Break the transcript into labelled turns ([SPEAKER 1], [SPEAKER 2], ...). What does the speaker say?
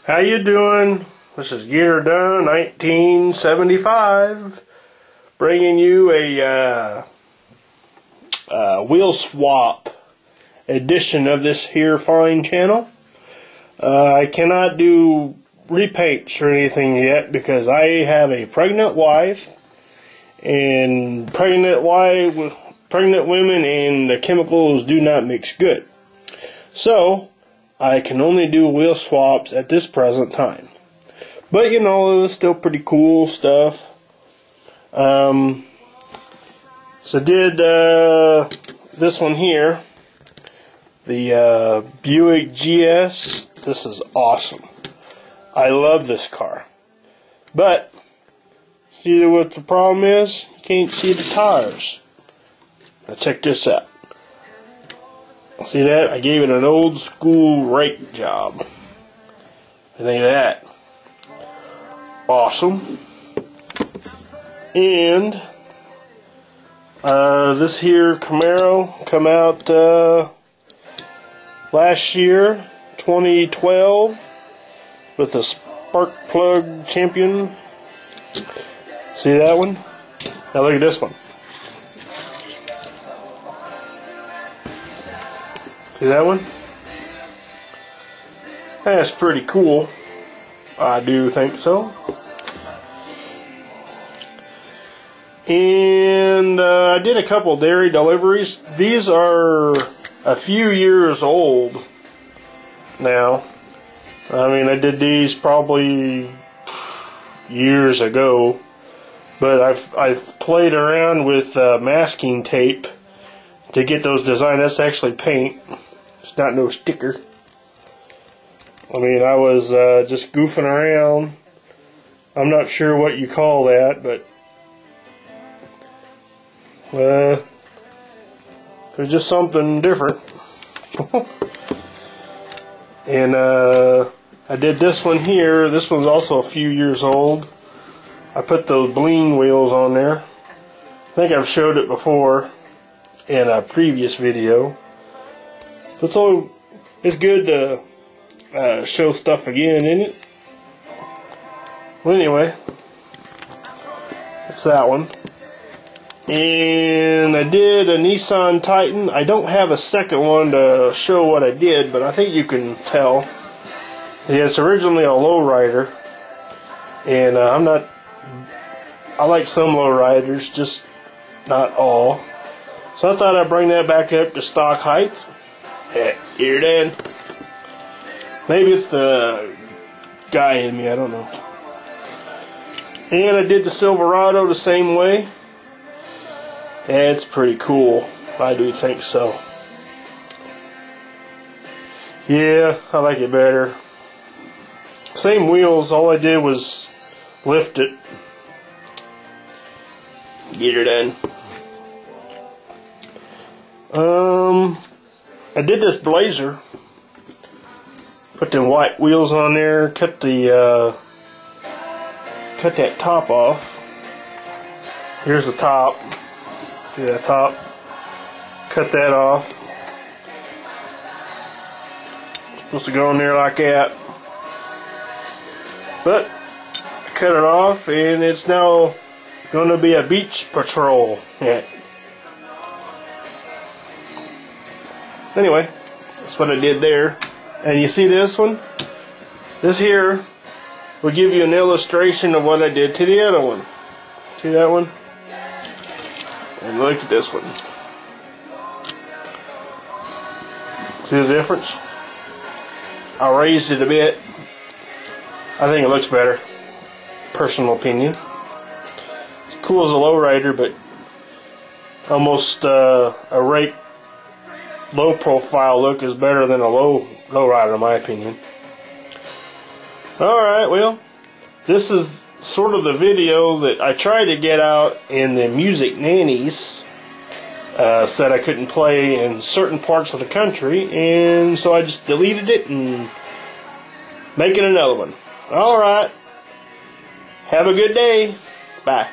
[SPEAKER 1] How you doing? This is Get Her Done 1975, bringing you a wheel swap edition of this here fine channel. I cannot do repaints or anything yet because I have a pregnant wife, and pregnant women and the chemicals do not mix good. So I can only do wheel swaps at this present time. But you know, it was still pretty cool stuff. So I did this one here, the Buick GS. This is awesome. I love this car. But see what the problem is? You can't see the tires. Now check this out. See that? I gave it an old school rake job. What do you think of that? Awesome. And this here Camaro come out last year, 2012, with a spark plug champion. See that one? Now look at this one. See that one? That's pretty cool. I do think so. And I did a couple dairy deliveries. These are a few years old now. I mean, I did these probably years ago, but I've played around with masking tape to get those designed. That's actually paint. It's not no sticker. I mean, I was just goofing around. I'm not sure what you call that, but it was just something different. And I did this one here. This one's also a few years old. I put those bling wheels on there. I think I've showed it before in a previous video. So it's good to show stuff again, isn't it? Well, anyway, it's that one. And I did a Nissan Titan. I don't have a second one to show what I did, but I think you can tell. Yeah, it's originally a lowrider, and I like some lowriders, just not all. So I thought I'd bring that back up to stock height. Here then. Maybe it's the guy in me, I don't know. And I did the Silverado the same way. It's pretty cool. I do think so. Yeah, I like it better. Same wheels, all I did was lift it. Get her done. I did this Blazer. Put them white wheels on there. Cut that top off. Here's the top. See that top? Cut that off. Supposed to go in there like that. But I cut it off, and it's now going to be a beach patrol. Yeah. Anyway, that's what I did there. And you see this one? This here will give you an illustration of what I did to the other one. See that one? And look at this one. See the difference? I raised it a bit. I think it looks better. Personal opinion. It's cool as a lowrider, but almost a rake low profile look is better than a lowrider in my opinion. Alright, well, this is sort of the video that I tried to get out in the Music Nannies. Said I couldn't play in certain parts of the country, and so I just deleted it and making another one. Alright, have a good day. Bye.